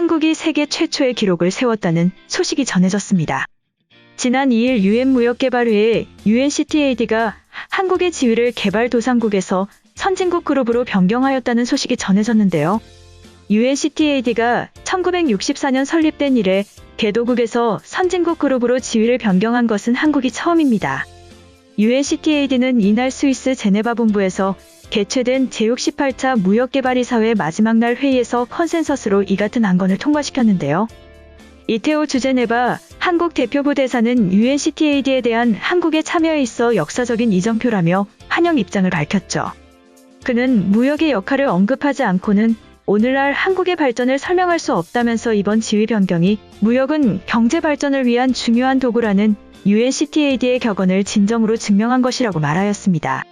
한국이 세계 최초의 기록을 세웠다는 소식이 전해졌습니다. 지난 2일 UN 무역개발회의 UNCTAD가 한국의 지위를 개발도상국에서 선진국 그룹으로 변경하였다는 소식이 전해졌는데요. UNCTAD가 1964년 설립된 이래 개도국에서 선진국 그룹으로 지위를 변경한 것은 한국이 처음입니다. UNCTAD는 이날 스위스 제네바 본부에서 개최된 제68차 무역개발이사회 마지막 날 회의에서 컨센서스로 이 같은 안건을 통과시켰는데요. 이태호 주제네바 한국 대표부 대사는 UNCTAD에 대한 한국의 참여에 있어 역사적인 이정표라며 환영 입장을 밝혔죠. 그는 무역의 역할을 언급하지 않고는 오늘날 한국의 발전을 설명할 수 없다면서 이번 지위 변경이 무역은 경제 발전을 위한 중요한 도구라는 UNCTAD의 격언을 진정으로 증명한 것이라고 말하였습니다.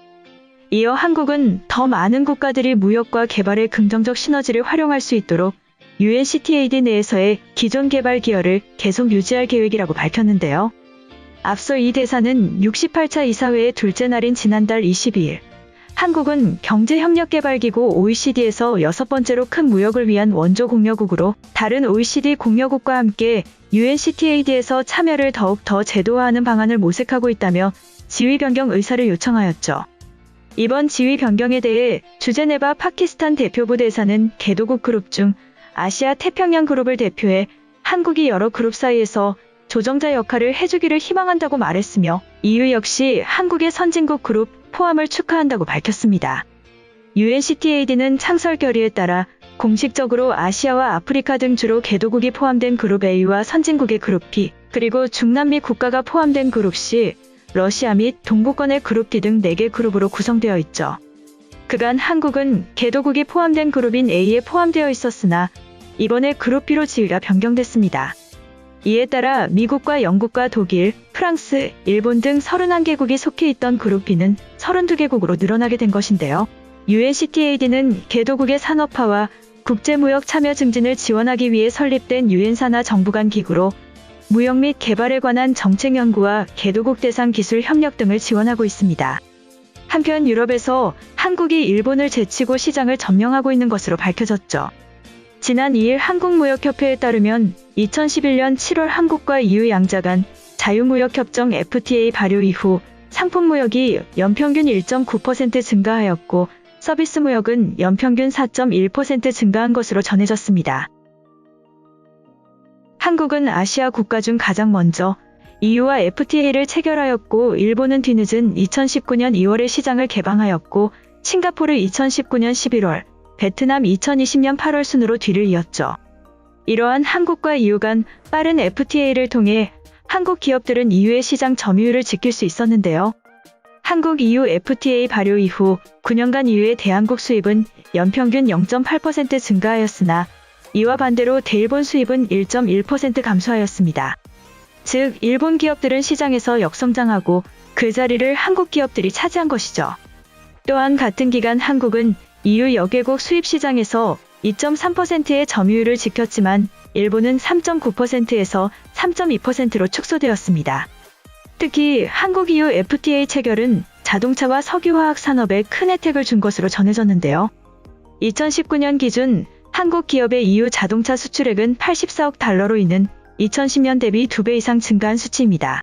이어 한국은 더 많은 국가들이 무역과 개발의 긍정적 시너지를 활용할 수 있도록 UNCTAD 내에서의 기존 개발 기여를 계속 유지할 계획이라고 밝혔는데요. 앞서 이 대사는 68차 이사회의 둘째 날인 지난달 22일 한국은 경제협력개발기구 OECD에서 6번째로 큰 무역을 위한 원조 공여국으로 다른 OECD 공여국과 함께 UNCTAD에서 참여를 더욱 더 제도화하는 방안을 모색하고 있다며 지위 변경 의사를 요청하였죠. 이번 지위 변경에 대해 주제네바 파키스탄 대표부 대사는 개도국 그룹 중 아시아 태평양 그룹을 대표해 한국이 여러 그룹 사이에서 조정자 역할을 해주기를 희망한다고 말했으며 EU 역시 한국의 선진국 그룹 포함을 축하한다고 밝혔습니다. UNCTAD는 창설 결의에 따라 공식적으로 아시아와 아프리카 등 주로 개도국이 포함된 그룹 A와 선진국의 그룹 B, 그리고 중남미 국가가 포함된 그룹 C, 러시아 및 동구권의 그룹 D 등 4개 그룹으로 구성되어 있죠. 그간 한국은 개도국이 포함된 그룹인 A에 포함되어 있었으나 이번에 그룹 B로 지위가 변경됐습니다. 이에 따라 미국과 영국과 독일, 프랑스, 일본 등 31개국이 속해 있던 그룹 B는 32개국으로 늘어나게 된 것인데요. UNCTAD는 개도국의 산업화와 국제무역 참여 증진을 지원하기 위해 설립된 유엔산하 정부 간 기구로 무역 및 개발에 관한 정책 연구와 개도국 대상 기술 협력 등을 지원하고 있습니다. 한편 유럽에서 한국이 일본을 제치고 시장을 점령하고 있는 것으로 밝혀졌죠. 지난 2일 한국무역협회에 따르면 2011년 7월 한국과 EU 양자 간 자유무역협정 FTA 발효 이후 상품무역이 연평균 1.9% 증가하였고 서비스무역은 연평균 4.1% 증가한 것으로 전해졌습니다. 한국은 아시아 국가 중 가장 먼저 EU와 FTA를 체결하였고 일본은 뒤늦은 2019년 2월에 시장을 개방하였고 싱가포르 2019년 11월, 베트남 2020년 8월 순으로 뒤를 이었죠. 이러한 한국과 EU 간 빠른 FTA를 통해 한국 기업들은 EU의 시장 점유율을 지킬 수 있었는데요. 한국 EU FTA 발효 이후 9년간 EU의 대한국 수입은 연평균 0.8% 증가하였으나 이와 반대로 대일본 수입은 1.1% 감소하였습니다. 즉, 일본 기업들은 시장에서 역성장하고 그 자리를 한국 기업들이 차지한 것이죠. 또한 같은 기간 한국은 EU 여개국 수입 시장에서 2.3%의 점유율을 지켰지만 일본은 3.9%에서 3.2%로 축소되었습니다. 특히 한국 EU FTA 체결은 자동차와 석유화학 산업에 큰 혜택을 준 것으로 전해졌는데요. 2019년 기준 한국 기업의 EU 자동차 수출액은 84억 달러로 이는 2010년 대비 2배 이상 증가한 수치입니다.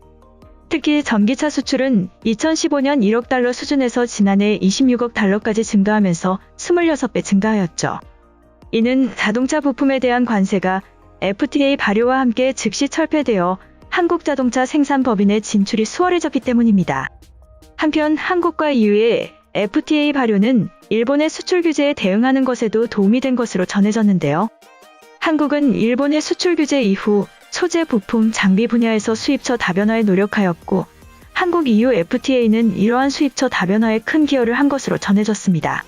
특히 전기차 수출은 2015년 1억 달러 수준에서 지난해 26억 달러까지 증가하면서 26배 증가하였죠. 이는 자동차 부품에 대한 관세가 FTA 발효와 함께 즉시 철폐되어 한국 자동차 생산 법인의 진출이 수월해졌기 때문입니다. 한편 한국과 EU의 FTA 발효는 일본의 수출 규제에 대응하는 것에도 도움이 된 것으로 전해졌는데요. 한국은 일본의 수출 규제 이후 소재, 부품, 장비 분야에서 수입처 다변화에 노력하였고 한국 EU FTA는 이러한 수입처 다변화에 큰 기여를 한 것으로 전해졌습니다.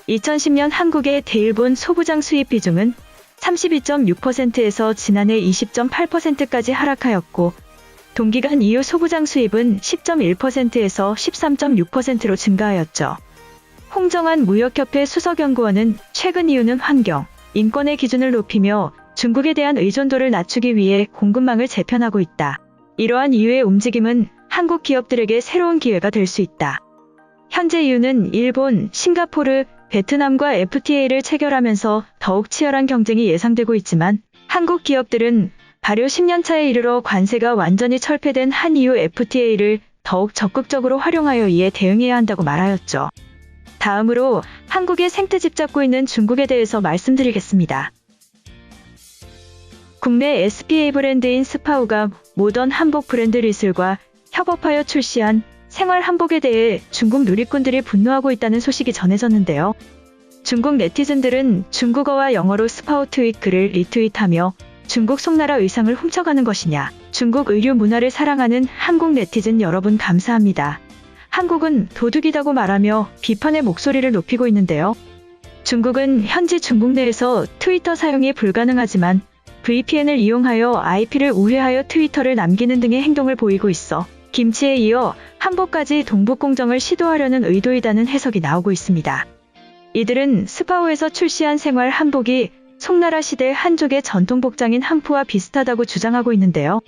2010년 한국의 대일본 소부장 수입 비중은 32.6%에서 지난해 20.8%까지 하락하였고 동기간 EU 소부장 수입은 10.1%에서 13.6%로 증가하였죠. 홍정한 무역협회 수석연구원은 최근 EU는 환경, 인권의 기준을 높이며 중국에 대한 의존도를 낮추기 위해 공급망을 재편하고 있다. 이러한 EU의 움직임은 한국 기업들에게 새로운 기회가 될 수 있다. 현재 EU는 일본, 싱가포르, 베트남과 FTA를 체결하면서 더욱 치열한 경쟁이 예상되고 있지만 한국 기업들은 발효 10년차에 이르러 관세가 완전히 철폐된 한 이후 FTA를 더욱 적극적으로 활용하여 이에 대응해야 한다고 말하였죠. 다음으로 한국의 생트집 잡고 있는 중국에 대해서 말씀드리겠습니다. 국내 SPA 브랜드인 스파우가 모던 한복 브랜드 리슬과 협업하여 출시한 생활 한복에 대해 중국 누리꾼들이 분노하고 있다는 소식이 전해졌는데요. 중국 네티즌들은 중국어와 영어로 스파우 트윗 글을 리트윗하며 중국 송나라 의상을 훔쳐가는 것이냐, 중국 의류 문화를 사랑하는 한국 네티즌 여러분 감사합니다. 한국은 도둑이다고 말하며 비판의 목소리를 높이고 있는데요. 중국은 현재 중국 내에서 트위터 사용이 불가능하지만 VPN을 이용하여 IP를 우회하여 트위터를 남기는 등의 행동을 보이고 있어 김치에 이어 한복까지 동북공정을 시도하려는 의도이다는 해석이 나오고 있습니다. 이들은 스파오에서 출시한 생활 한복이 송나라 시대 한족의 전통 복장인 한푸와 비슷하다고 주장하고 있는데요.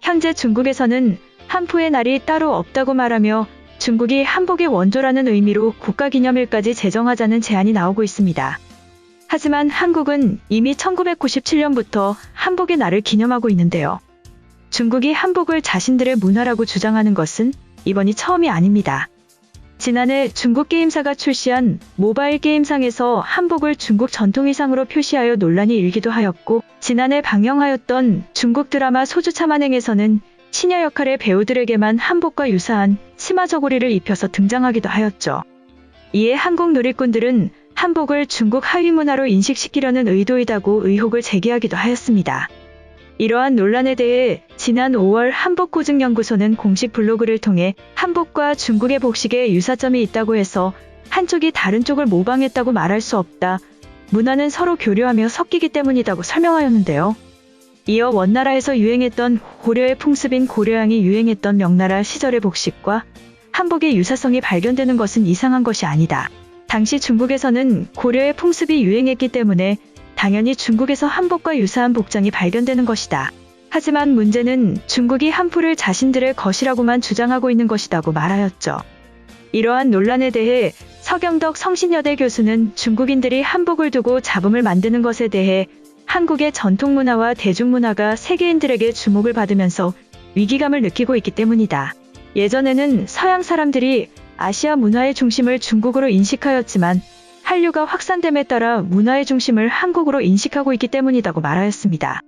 현재 중국에서는 한푸의 날이 따로 없다고 말하며 중국이 한복의 원조라는 의미로 국가기념일까지 제정하자는 제안이 나오고 있습니다. 하지만 한국은 이미 1997년부터 한복의 날을 기념하고 있는데요. 중국이 한복을 자신들의 문화라고 주장하는 것은 이번이 처음이 아닙니다. 지난해 중국 게임사가 출시한 모바일 게임상에서 한복을 중국 전통의상으로 표시하여 논란이 일기도 하였고, 지난해 방영하였던 중국 드라마 소주차만행에서는 시녀 역할의 배우들에게만 한복과 유사한 치마 저고리를 입혀서 등장하기도 하였죠. 이에 한국 누리꾼들은 한복을 중국 하위 문화로 인식시키려는 의도이다고 의혹을 제기하기도 하였습니다. 이러한 논란에 대해 지난 5월 한복고증연구소는 공식 블로그를 통해 한복과 중국의 복식에 유사점이 있다고 해서 한쪽이 다른 쪽을 모방했다고 말할 수 없다. 문화는 서로 교류하며 섞이기 때문이라고 설명하였는데요. 이어 원나라에서 유행했던 고려의 풍습인 고려양이 유행했던 명나라 시절의 복식과 한복의 유사성이 발견되는 것은 이상한 것이 아니다. 당시 중국에서는 고려의 풍습이 유행했기 때문에 당연히 중국에서 한복과 유사한 복장이 발견되는 것이다. 하지만 문제는 중국이 한푸를 자신들의 것이라고만 주장하고 있는 것이라고 말하였죠. 이러한 논란에 대해 서경덕 성신여대 교수는 중국인들이 한복을 두고 잡음을 만드는 것에 대해 한국의 전통문화와 대중문화가 세계인들에게 주목을 받으면서 위기감을 느끼고 있기 때문이다. 예전에는 서양 사람들이 아시아 문화의 중심을 중국으로 인식하였지만 한류가 확산됨에 따라 문화의 중심을 한국으로 인식하고 있기 때문이라고 말하였습니다.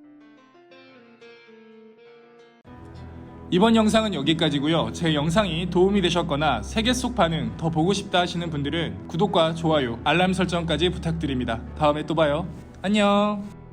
이번 영상은 여기까지고요. 제 영상이 도움이 되셨거나 세계 속 반응 더 보고 싶다 하시는 분들은 구독과 좋아요, 알람 설정까지 부탁드립니다. 다음에 또 봐요. 안녕.